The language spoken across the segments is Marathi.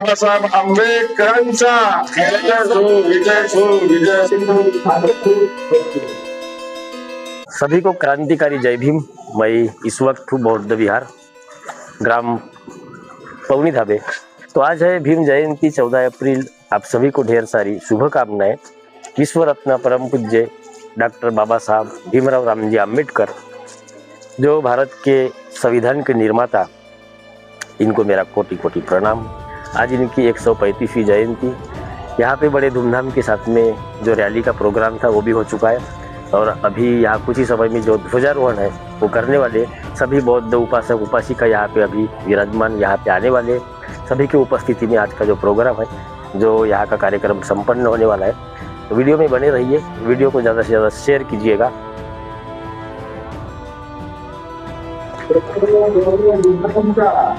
बाबासाहेब आंबेडकरांचा विजय सो विजय सभी को क्रांतिकारी जय भीम। मैं इस वक्त हूँ बौद्ध विहार ग्राम पवनी धाबे। तो आज है भीम जयंती 14 अप्रैल। आप सभी को ढेर सारी शुभकामनाएं। विश्व रत्न परम पूज्य डॉक्टर बाबा साहब भीमराव रामजी आम्बेडकर, जो भारत के संविधान के निर्माता, इनको मेरा कोटि कोटि प्रणाम। आज इनकी 135वीं जयंती। यहाँ पे बड़े धूमधाम के साथ में जो रैली का प्रोग्राम था वो भी हो चुका है, और अभी यहाँ कुछ ही समय में जो ध्वजारोहण है वो करने वाले सभी बौद्ध उपासक उपासिका यहाँ पे अभी विराजमान, यहाँ पे आने वाले सभी की उपस्थिति में आज का जो प्रोग्राम है, जो यहाँ का कार्यक्रम संपन्न होने वाला है। तो वीडियो में बने रहिए, वीडियो को ज़्यादा से ज़्यादा शेयर कीजिएगा।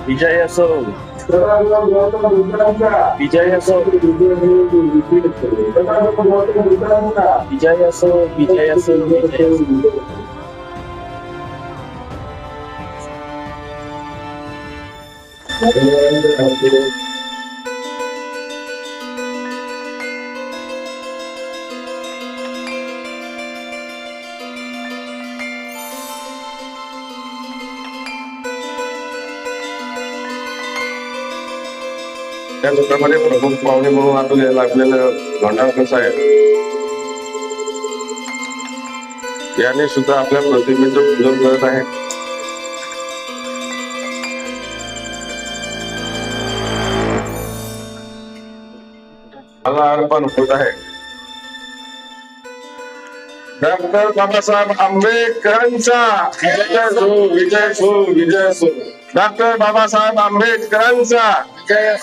विजय असो विजय असो विजय असो विजय असो त्याचप्रमाणे प्रमुख पाहुणे म्हणून आपल्याला लागलेलं भंडारकर साहेब याने सुद्धा आपल्या प्रतिमेचं पूजन करत आहे। मला अर्पण होत आहे डॉक्टर बाबासाहेब आंबेडकरांचा विजय सो विजय सो डॉक्टर बाबासाहेब आंबेडकरांचा विजय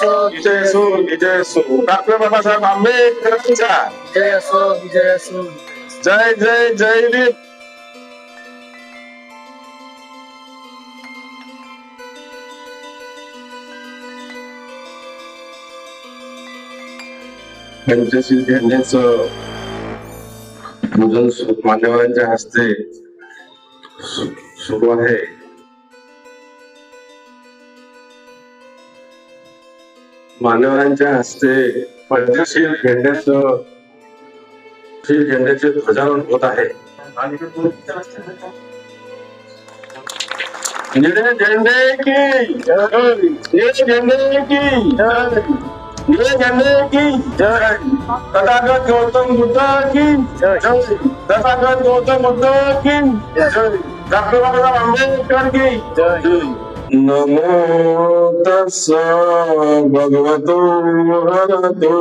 सो विजय सो डॉक्टर बाबासाहेब आंबेडकरांचा विजय सो जय जय जय भीम। पंचशील झेंड्याचं पूजन मान्यवरांच्या हस्ते सुरू आहे। मान्यवरांच्या हस्ते पंचशील झेंड्याचे ध्वजारोहण होत आहे। झेंडे की जय, झेंडे की जय, झंडे की जय, तथागत गौतम बुद्ध की जय, तथागत गौतम बुद्ध की जय, डॉक्टर बाबासाहेब आंबेडकर की जय। नमो तस्सा भगवतो अरहतो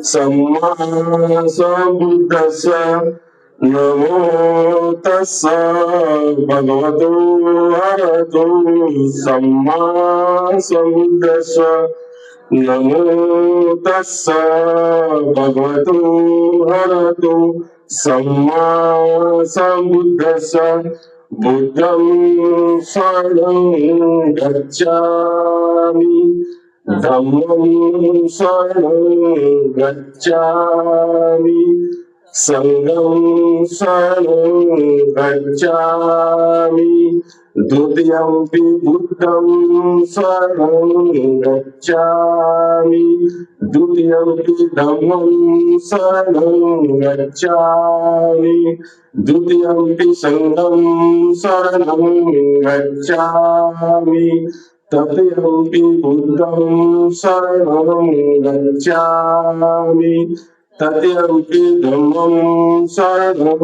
सम्मा सम्बुद्धस्सा। नमो तस्सा भगवतो अरहतो सम्मा सम्बुद्धस्सा। नमो तस्सा भगवतो अरहतो सम्मा सम्बुद्धस्सा। बुद्धं शरणं गच्छामि, धम्मं शरणं गच्छामि, संघं शरणं गच्छामि, द्वितीयंपि बुद्धं शरणं गच्छामि, द्वितीयंपि धम्मं शरणं गच्छामि, द्वितीयंपि संघं शरणं गच्छामि, तृतीयंपि बुद्धं शरणं गच्छामि, तृतीयंपि धम्मं शरणं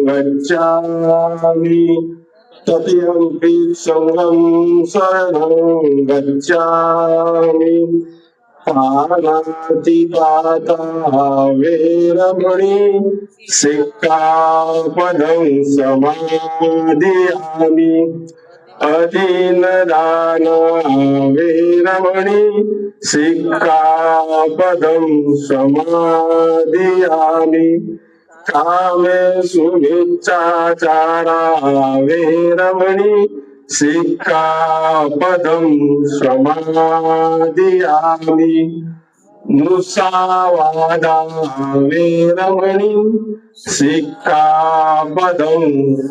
गच्छामि, तृतीयंपि संघं शरणं गच्छामि। पाणातिपाता वेरमणि सिक्खापदं समादियामि। अदीनदाना वेरमणि सिक्खापदं समादियामि। कामेषु मिच्छाचारा वेरमणि सिक्खापदं समादियामि। मुसावादा वेरमणि सिक्खापदं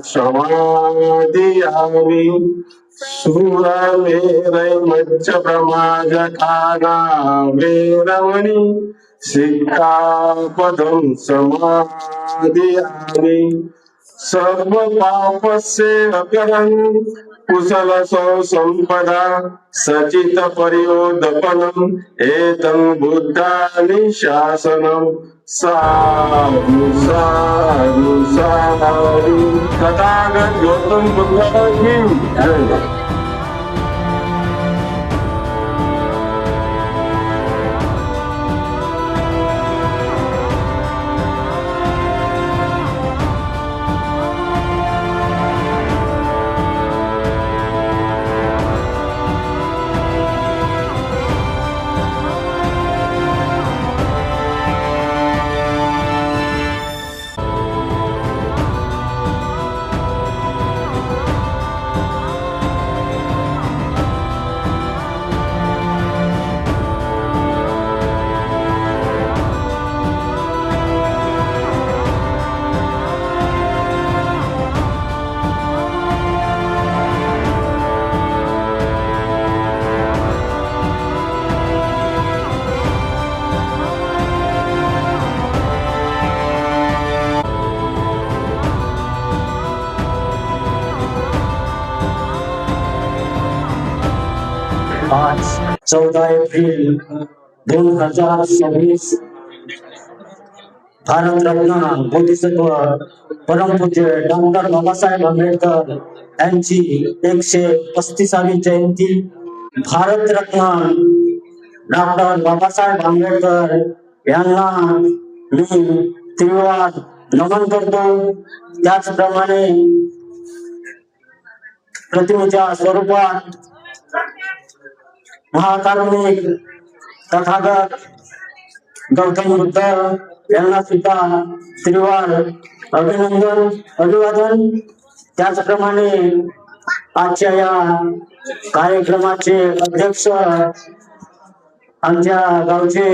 समादियामि। शूर मेरै मच्छ प्रमाज ठाना वेरमणि सिक्कापदं समादियामि सर्व पापस्य अपहरणं कुशल संपदा सचित परियोदपनम् एतं बुद्धानि शासनम् साधु साधु साधु तथागत गौतम बुद्ध की जय। आज 14 एप्रिल 2026 भारतरत्न बोधिसत्व परमपूज्य डॉक्टर बाबासाहेब आंबेडकर यांची 135वी जयंती। भारतरत्न डॉक्टर बाबासाहेब आंबेडकर यांना मी तीव्र नमन करतो। त्याचप्रमाणे प्रतिमेच्या स्वरूपात महाकारुणिक तथागत गौतम बुद्ध यांना सुद्धा तीव्र अभिनंदन अभिवादन। त्याचप्रमाणे आजच्या या कार्यक्रमाचे अध्यक्ष आमच्या गावचे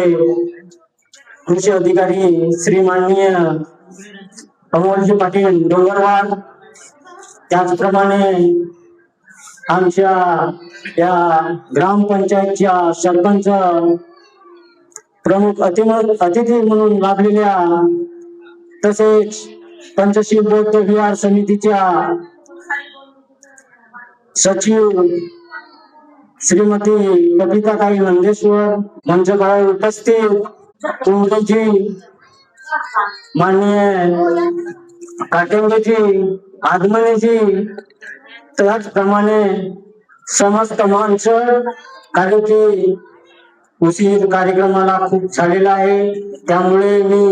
कृषी अधिकारी श्री माननीय अमोलजी पाटील डोंगरवाड, त्याचप्रमाणे आमच्या या ग्रामपंचायतच्या सरपंच प्रमुख अतिथी म्हणून लाभलेल्या, तसेच पंचशील बौद्ध विहार समितीच्या सचिव श्रीमती कविताताई नंदेश्वर, मंचकावर उपस्थित कुंभजी, माननीय काटेंगेजी, आदमनेजी, त्याचप्रमाणे समस्त माणसं, कारण की उशीर कार्यक्रमाला खूप झालेला आहे, त्यामुळे मी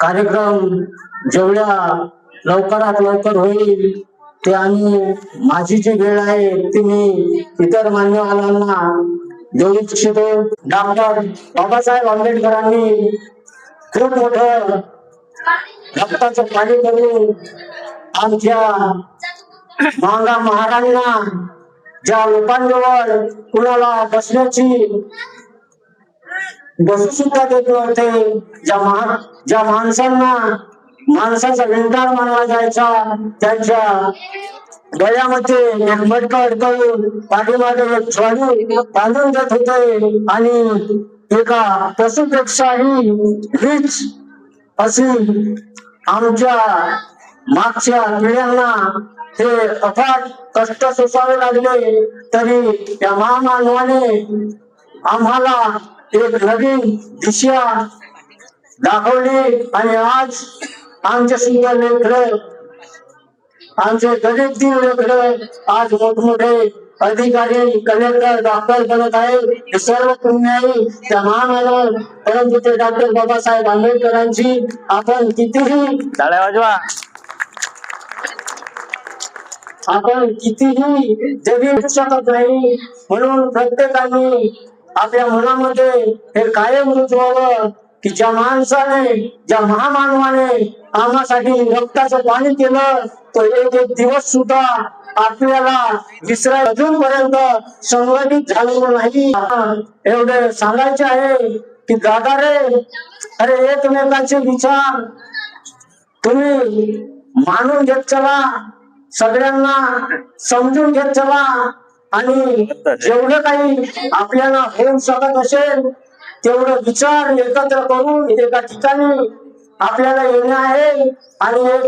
कार्यक्रम जेवढ्या लवकरात लवकर होईल ते, आणि माझी जी वेळ आहे ती मी इतर मान्यवरांना देऊ इच्छितो। डॉक्टर बाबासाहेब आंबेडकरांनी खूप मोठं रक्ताचं पाणी करून आमच्या मांगा महाराजांना, ज्या लोकांजवळ कुणाला बसू सुद्धा देत नव्हते, ज्या माणसांना माणसाचा विंदार मानला जायचा, त्यांच्या गळ्यामध्ये एक मटका अडकवून पाठीमागे एक झोळी बांधून देत होते, आणि एका पशुपेक्षाही रीच अशी आमच्या मागच्या पिढ्यांना हे अफाट कष्ट सोसावे लागले, तरी त्या महामानवाने आम्हाला एक नवीन दिशा दाखवली, आणि आज आमचे सुंदर लेकरं, आमचे गरीबदीन लेकरं आज मोठमोठे अधिकारी, कलेक्टर, डॉक्टर बनत आहे। हे सर्व पुण्याई त्या महामानव परमपूज्य डॉक्टर बाबासाहेब आंबेडकरांची आपण कितीही टाळ्या वाजवा, आपण कितीही जगू शकत नाही, म्हणून प्रत्येकाने आपल्या मनामध्ये हे कायम रुजवावं की ज्या माणसाने, ज्या महामानवाने आम्हासाठी रक्ताचं पाणी केलं, तो एक एक दिवस सुद्धा आपल्याला विसराय अजूनपर्यंत संघटित झालेलं नाही। एवढे सांगायचे आहे की दादा रे, अरे एकमेकांचे विचार तुम्ही मानून घेत चला, सगळ्यांना समजून घेत चला आणि जेवढं काही आपल्याला होऊ शकत असेल तेवढं विचार एकत्र करून एका ठिकाणी आपल्याला येणे आहे आणि एक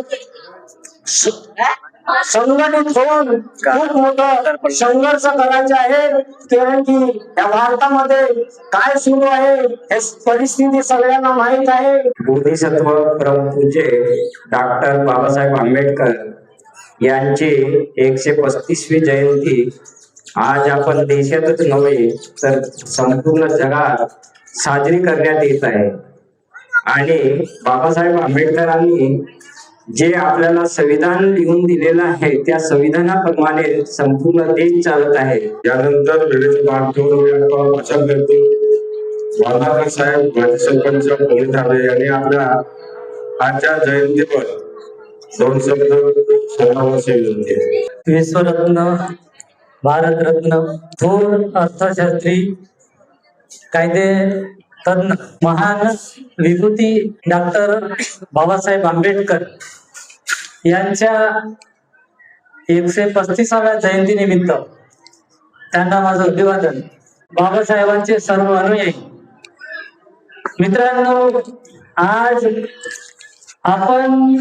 संघटित होऊन खूप मोठं संघर्ष करायचे आहे. कारण की या भारतामध्ये काय सुरू आहे हे परिस्थिती सगळ्यांना माहित आहे. बोधिसत्व परमपूज्य डॉक्टर बाबासाहेब आंबेडकर यांची 135वी जयंती आज आपण देशातच नव्हे तर संपूर्ण जगात साजरी करण्यात येत आहे. आणि बाबासाहेब आंबेडकरांनी जे आपल्याला संविधान लिहून दिलेलं आहे त्या संविधानाप्रमाणे संपूर्ण देश चालत आहे. यानंतर वेळेचे भाग ठेवून मी आपण वाचन करतो. वार्डाकर साहेब माजी सरपंच पवनी धाबे यांनी आपल्या आजच्या जयंतीवर 2 शब्द सांगावयाची विनंती आहे. विश्वरत्न, भारतरत्न, थोर अर्थशास्त्री, कायदे तज्ञ, महान विभूती डॉक्टर बाबासाहेब आंबेडकर यांच्या 135व्या जयंतीनिमित्त त्यांना माझं अभिवादन. बाबासाहेबांचे सर्व अनुयायी मित्रांनो, आज आपण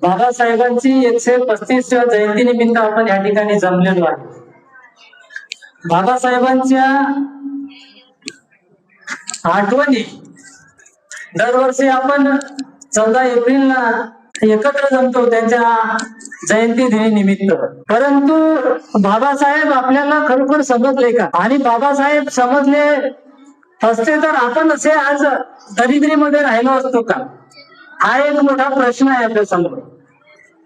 बाबासाहेबांची 135व्या जयंतीनिमित्त आपण या ठिकाणी जमलेलो आहे. बाबासाहेबांच्या आठवणी दरवर्षी आपण 14 एप्रिलला एकत्र जमतो त्यांच्या जयंती दिनी निमित्त. परंतु बाबासाहेब आपल्याला खरोखर समजले का? आणि बाबासाहेब समजले असते तर आपण असे आज दरिद्रीमध्ये राहिलो असतो का? हा एक मोठा प्रश्न आहे आपल्या समोर.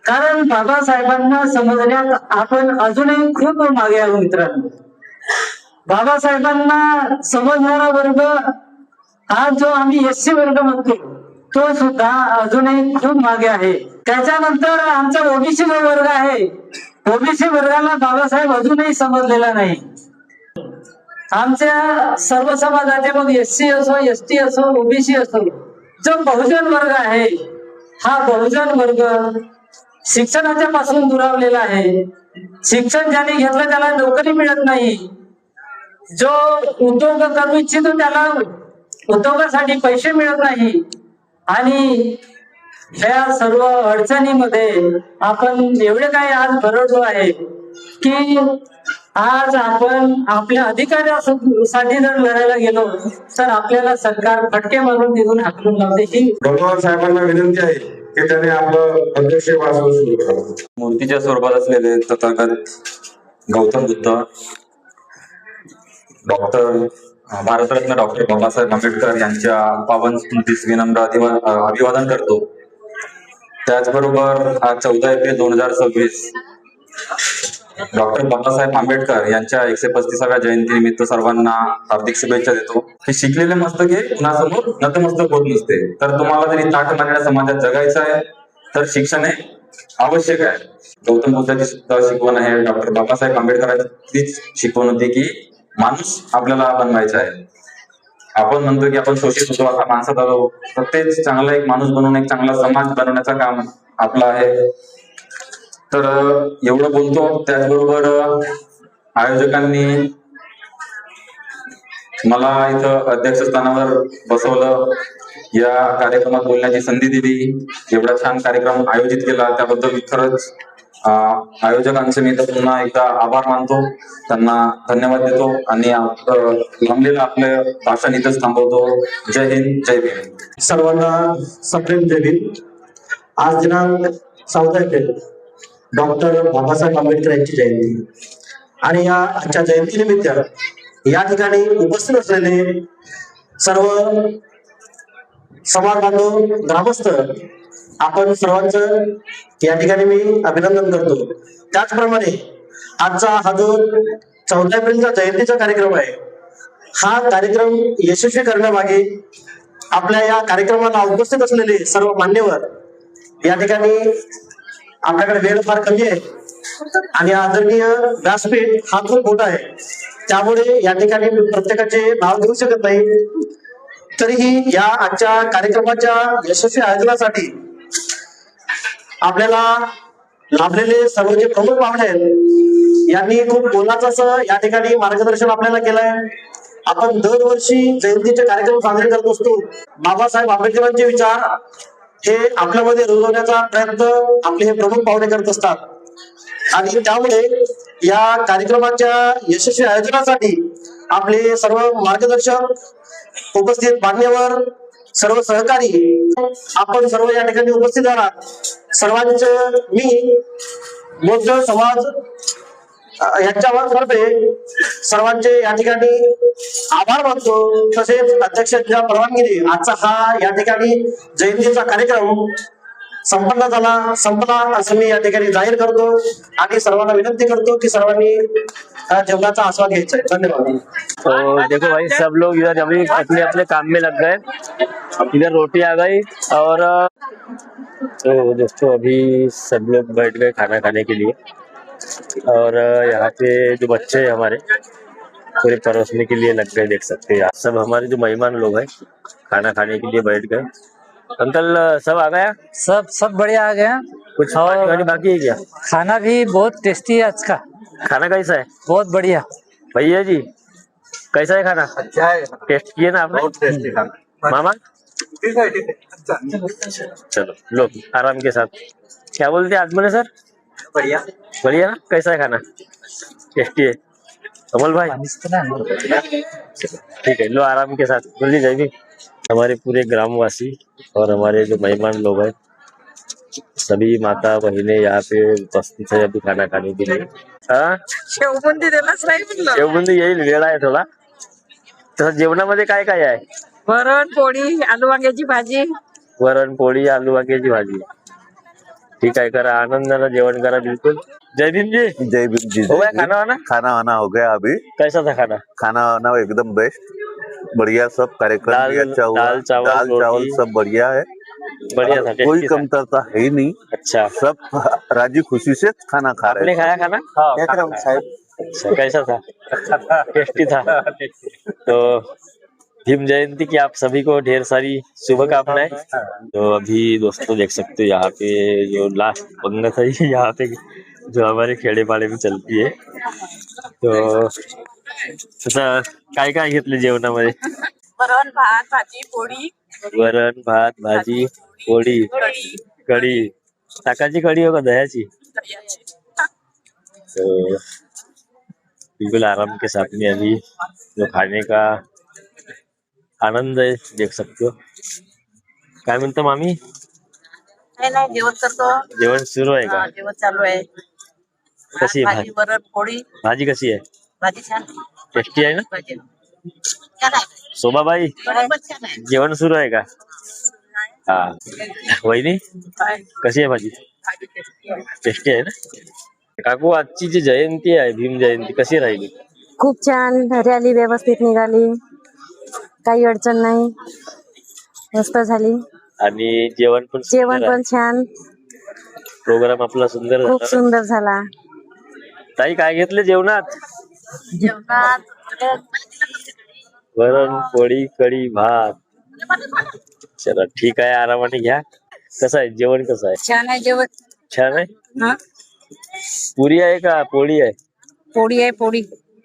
कारण बाबासाहेबांना समजण्यात आपण अजूनही खूप मागे आहोत मित्रांनो. बाबासाहेबांना समजणारा वर्ग आज जो आम्ही एससी वर्ग म्हणतो तो सुद्धा अजूनही खूप मागे आहे. त्याच्यानंतर आमचा ओबीसी वर्ग आहे. ओबीसी वर्गाला बाबासाहेब अजूनही समजलेला नाही. आमच्या सर्व समाजाचे मग एससी असो, एसटी असो, ओबीसी असो, जो बहुजन वर्ग आहे हा बहुजन वर्ग शिक्षणाच्या पासून दुरावलेला आहे. शिक्षण ज्याने घेतलं त्याला नोकरी मिळत नाही. जो उद्योग करू इच्छितो त्याला उद्योगासाठी पैसे मिळत नाही. आणि ह्या सर्व अडचणीमध्ये आपण एवढे काही आज भरडलो आहे की आज आपण आपल्या अधिकारासाठी जर लढायला गेलो तर आपल्याला सरकार फटके मारून तिथून हाकलून लावते. ही डोंगरवार साहेबांना विनंती आहे की त्याने आपलं अध्यक्ष भाषण सुरू करावं. मूर्तीच्या स्वरूपात असलेले तथागत गौतम बुद्ध, भारतरत्न डॉक्टर बाबासाहेब आंबेडकर यांच्या पावन स्मृतीस विनम्र अभिवादन करतो. त्याचबरोबर आज 14 एप्रिल 2026 डॉक्टर बाबासाहेब आंबेडकर यांच्या 135व्या जयंतीनिमित्त सर्वांना हार्दिक शुभेच्छा देतो. हे शिकलेले मस्तक हे कुणासमोर नतमस्तक होत नसते. तर तुम्हाला जरी ताठ मानलेल्या समाजात जगायचं आहे तर शिक्षण हे आवश्यक आहे. गौतम बुद्धाची सुद्धा शिकवण आहे, डॉक्टर बाबासाहेब आंबेडकरांचीच शिकवण होती की माणूस आपल्याला बनवायचा आहे. आपण म्हणतो की आपण शोषित होतो, आता माणसात आलो, तर तेच चांगला एक माणूस बनवून एक चांगला समाज बनवण्याचं काम आपलं आहे. तर एवढं बोलतो. त्याचबरोबर आयोजकांनी मला इथं अध्यक्षस्थानावर बसवलं, या कार्यक्रमात बोलण्याची संधी दिली, एवढा छान कार्यक्रम आयोजित केला त्याबद्दल मी खरंच आयोजकांचे मी तर पुन्हा एकदा आभार मानतो, त्यांना धन्यवाद देतो आणि लांबलेलं आपलं भाषण इथंच थांबवतो. जय हिंद, जय भीम. सर्वांना सप्रेम जय भीम. आज दिनांक 14 एप्रिल डॉक्टर बाबासाहेब आंबेडकर यांची जयंती आणि या आजच्या जयंतीनिमित्त या ठिकाणी उपस्थित असलेले सर्व समाज बांधव, ग्रामस्थ, आपण सर्वांचं या ठिकाणी मी अभिनंदन करतो. त्याचप्रमाणे आजचा हा जो 14 एप्रिलचा जयंतीचा कार्यक्रम आहे, हा कार्यक्रम यशस्वी करण्यामागे आपल्या या कार्यक्रमाला उपस्थित असलेले सर्व मान्यवर, या ठिकाणी आपल्याकडे वेळ फार कमी आहे आणि आदरणीय व्यासपीठ हा खूप मोठा आहे, त्यामुळे या ठिकाणी मी प्रत्येकाचे नाव घेऊ शकत नाही. तरीही या आजच्या कार्यक्रमाच्या यशस्वी आयोजनासाठी आपल्याला लाभलेले सर्व जे प्रमुख पाहुणे आहेत यांनी खूप मोलाचं असं या ठिकाणी मार्गदर्शन आपल्याला केलंय. आपण दरवर्षी जयंतीचे कार्यक्रम साजरे करत असतो. बाबासाहेब आंबेडकरांचे विचार हे आपल्यामध्ये रुजवण्याचा प्रयत्न आपले हे प्रमुख पाहुणे करत असतात आणि त्यामुळे या कार्यक्रमाच्या यशस्वी आयोजनासाठी आपले सर्व मार्गदर्शक, उपस्थित मान्यवर, सर्व सहकारी, आपण सर्व या ठिकाणी उपस्थित आहात. सर्वांचं मी बौद्ध समाज यांच्यातर्फे सर्वांचे या ठिकाणी आभार मानतो. तसेच अध्यक्षांच्या परवानगीने आजचा हा या ठिकाणी जयंतीचा कार्यक्रम संपला असं मी या ठिकाणी जाहीर करतो आणि सर्वांना विनंती करतो की सर्वांनी जेवणाचा आस्वाद घ्यायचा आहे. धन्यवाद. तो देखो भाई, सब लोग इधर अभी अपने अपने काम में लग गए. इधर रोटी आ गई और तो दोस्तों अभी सब लोग बैठ गए खाना खाने के लिए. और यहाँ पे जो बच्चे हैं हमारे पूरे परोसने के लिए लग गए, देख सकते हैं आप. सब हमारे जो मेहमान लोग हैं खाना खाने के लिए बैठ गए. अंकल सब आ गया? सब बढ़िया आ गया. कुछ और बाकी है क्या? खाना भी बहुत टेस्टी है आज का. खाना कैसा है? बहुत बढ़िया. भैया जी कैसा है खाना? अच्छा है, टेस्ट किए ना आपने? बहुत टेस्टी खाना. मामा ठीक है, अच्छा. चलो लो आराम के साथ. क्या बोलते हैं आजमने सर? बढ़िया. बढ़िया ना? कैसा है खाना? टेस्टी है. अमल भाई ठीक है, लो आराम के साथ. बोलिए जय भी. हमारे पूरे ग्रामवासी और हमारे जो मेहमान लोग हैं सभी माता बहिने यहाँ पे उपस्थित है अभी खाना खाने के लिए. हाँ शेवबुंदी देलाच नाही म्हणलं. शेवबुंदी येईल, वेळ आहे थोडा. तर जेवणामध्ये काय काय आहे? वरण पोळी, आलू वांग्याची भाजी. वरण पोळी, आलू वांग्याची भाजी. ठीक है, करा आनंदानं जेवण करा. बिल्कुल. जय भीम जी. जय भीम जी. हो गया खाना वाना? खाना वाना हो गया अभी. कैसा था खाना? खाना वाना एकदम बेस्ट, बढ़िया. सब कार्यक्रम भी अच्छा हुआ. दाल चावल चावल सब बढ़िया है. बढ़िया था. कोई टेस्टी था. कमतरता है ही नहीं. अच्छा, सब राजी खुशी से खाना खा रहे आपने खाया खाना? साहब. अच्छा, कैसा था? टेस्टी था. तो भीम जयंती की आप सभी को ढेर सारी शुभकामनाएं. तो अभी दोस्तों देख सकते हो यहाँ पे जो लास्ट पंगत है यहाँ पे जो हमारे खेड़े पाड़े में चलती है. तो तसं काय काय घेतलं जेवणामध्ये? वरण भात भाजी पोळी. वरण भात भाजी पोळी कढी. ताकाची कढी हो का दह्याची? तो बिल्कुल आराम के साथ में अभी जो खाने का आनंद है देख सकते हो. काय म्हणतो मामी? नाही जेवण करतो. जेवण सुरू आहे का? जेवण चालू आहे. कशी आहे भाजी वरण पोळी. भाजी कशी आहे? भाजी छान. टेस्टी आहे ना? भाजी छान आहे. शोभाबाई वरण पण छान आहे. जेवण सुरू आहे का? हा. वहिनी कशी आहे भाजी? भाजी टेस्टी आहे. टेस्टी आहे ना? काकू आजची जी जयंती आहे भीम जयंती कशी राहिली? खूप छान. रॅली व्यवस्थित निघाली, काही अडचण नाही, मस्त झाली. आणि जेवण पण जेवण पण छान, प्रोग्राम आपला सुंदर खूप झाला. सुंदर झाला. ताई काय घेतलं जेवणात? जेवणात वरण पोळी कढी भात. चला ठीक आहे, आरामाने घ्या. कसं आहे जेवण? कसं आहे? छान आहे जेवण. छान आहे. हा पुरी आहे का पोळी आहे? पोळी आहे. पोळी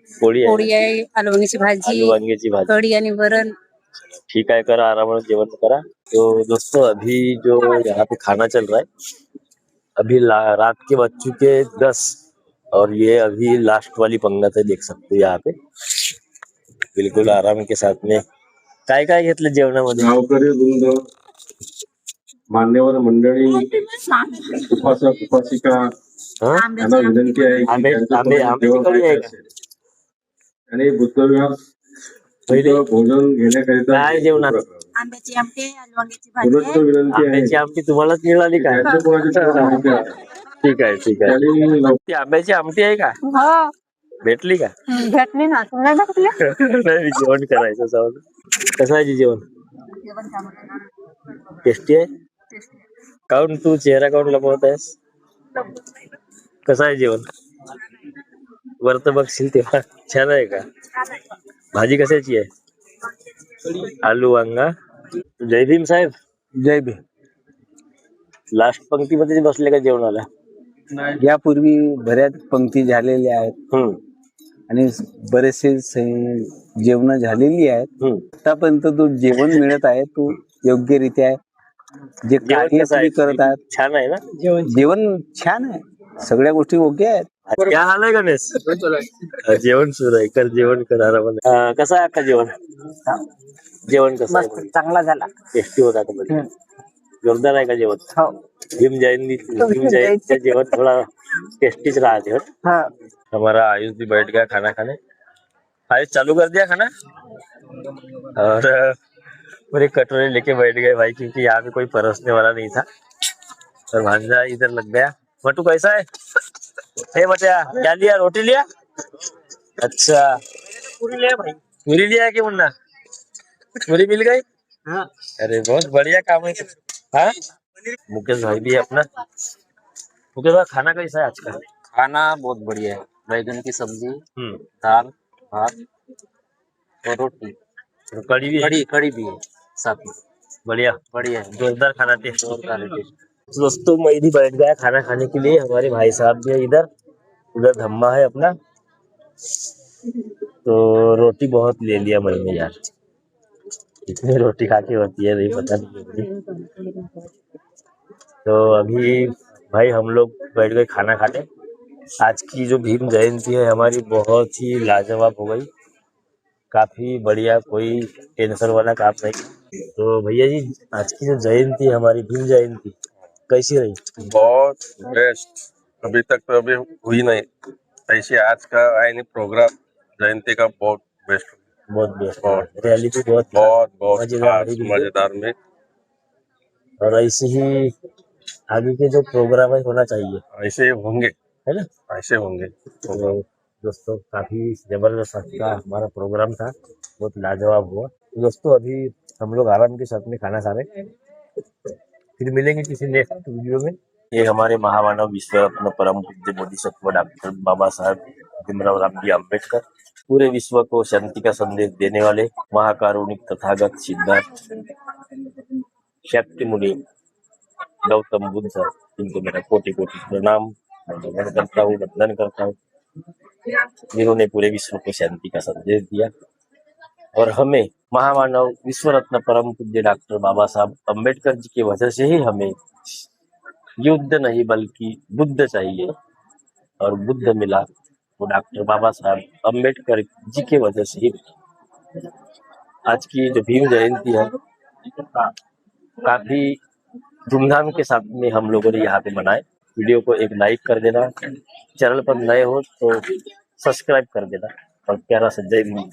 पोळी आहे. पोळी आहे. आलू वांग्याची भाजी, आलू वांग्याची भाजी. कढी आणि वरण. ठीक है, करा आराम से जेवण करा. तो दोस्तों अभी जो यहाँ पे खाना चल रहा है अभी रात के बज चुके 10 और ये अभी लास्ट वाली पंगत है, देख सकते हो यहाँ पे. बिल्कुल आराम के साथ में काय काय घेतलं जेवणामध्ये? गावकरी वृंद, मान्यवर मंडळी, उपासक उपासिका हा? यांना विनंती आहे की आंब्याची कढी आहे का? आणि बुद्धविहार भोजन घेण्याकरिता काय जेवणात? आंब्याची आमटी, आलू वांग्याची भाजी. पुनश्च विनंती आहे. आंब्याची आमटी तुम्हालाच मिळाली का? यांच्या कोणाची तरी माहिती आहे. ठीक आहे ठीक आहे. आणि ती आंब्याची आमटी आहे का? हो भेटली का? भेटली ना. तुला भेटली? नाही, जेवण करायचं जाऊन. कसं आहे जेवण? जेवण चांगलं. टेस्टी आहे. काऊन तू चेहरा काऊन लपवत आहेस? कसं आहे जेवण? वरत बघशील तेव्हा. छान आहे का? भाजी कशाची आहे? आलू वांगा. जय भीम साहेब. जय भीम. लास्ट पंक्तीमध्ये बसले का जेवणाला? यापूर्वी बऱ्याच पंक्ती झालेल्या आहेत आणि बरेचसे जेवण झालेली आहेत. आतापर्यंत जो जेवण मिळत आहे तो योग्यरित्या आहे. जे कार्य तुम्ही करत आहात छान आहे ना जेवण छान आहे. सगळ्या गोष्टी ओके आहेत. क्या हाल आहे गणेश? जेवण सुरू आहे. कर जेवण कर आरामाने. कसं आहे अक्का जेवण? जेवण कसं आहे? चांगला झाला. टेस्टी होता का म्हणजे? जोरदार आहे का जेवण? भीम जयंतीचं जेवण थोड़ा टेस्टीच रहते हो. हमारा आयुष भी बैठ गया खाना खाने. आयुष चालू कर दिया खाना और पूरे कटोरे लेके बैठ गए भाई, क्योंकि यहाँ पे कोई परोसने वाला नहीं था और भांजा इधर लग गया. मटू कैसा है? हे बटिया क्या लिया? रोटी लिया? अच्छा पूरी लिया भाई. पूरी लिया कि मुन्ना? पूरी मिल गई? अरे बहुत बढ़िया काम है. हाँ मुकेश भाई भी है अपना. मुकेश भाई खाना कैसा है आज का? खाना बहुत बढ़िया है. बैगन की सब्जी, दाल, भात और रोटी, कड़ी भी है. कड़ी भी है साथ में. बढ़िया बढ़िया है. जोरदार खाना टेस्ट. जोरदार है टेस्ट. दोस्तों मैं भी बैठ गया खाना खाने के लिए. हमारे भाई साहब भी है इधर. उधर धम्मा है अपना. तो रोटी बहुत ले लिया मैंने यार. इतनी रोटी खा के होती है नहीं पता नहीं. तो अभी भाई हम लोग बैठ गए खाना खाने. आज की जो भीम जयंती है हमारी बहुत ही लाजवाब हो गई. काफी बढ़िया, कोई टेंशन वाला काम नहीं. तो भैया जी आज की जो जयंती है हमारी भीम जयंती कैसी रही? बहुत बेस्ट. अभी तक तो अभी हुई नहीं ऐसे. आज का आईने प्रोग्राम जयंती का बहुत बेस्ट. बहुत बेस्ट. बहुत रैली भी बहुत मजेदार में. और ऐसे ही आगे के जो प्रोग्राम है होना चाहिए. ऐसे होंगे है ना? ऐसे होंगे. तो दोस्तों काफी जबरदस्त आज का हमारा प्रोग्राम था. बहुत लाजवाब हुआ. दोस्तों अभी हम लोग आराम के साथ में खाना खा रहे हैं. फिर मिलेंगे किसी नेक्स्ट वीडियो में. ये हमारे महामानव विश्व रत्न परम पूज्य बोधिसत्व डॉक्टर बाबा साहब भीमराव रामजी अम्बेडकर, पूरे विश्व को शांति का संदेश देने वाले महाकारुणिक तथागत सिद्धार्थ शक्ति मुनि गौतम बुद्ध, इनको मेरा कोटि कोटि प्रणाम. वंदन करता हूँ जिन्होंने पूरे विश्व को शांति का संदेश दिया. और हमें महामानव विश्व रत्न परम पूज्य डॉक्टर बाबा साहब अम्बेडकर जी की वजह से ही हमें युद्ध नहीं बल्कि बुद्ध चाहिए. और बुद्ध मिला वो डॉक्टर बाबा साहब अम्बेडकर जी के वजह से ही. आज की जो भीम जयंती है काफी धूमधाम के साथ में हम लोगों ने यहाँ पे मनाए. वीडियो को एक लाइक कर देना. चैनल पर नए हो तो सब्सक्राइब कर देना. और प्यारा सा जय भीम.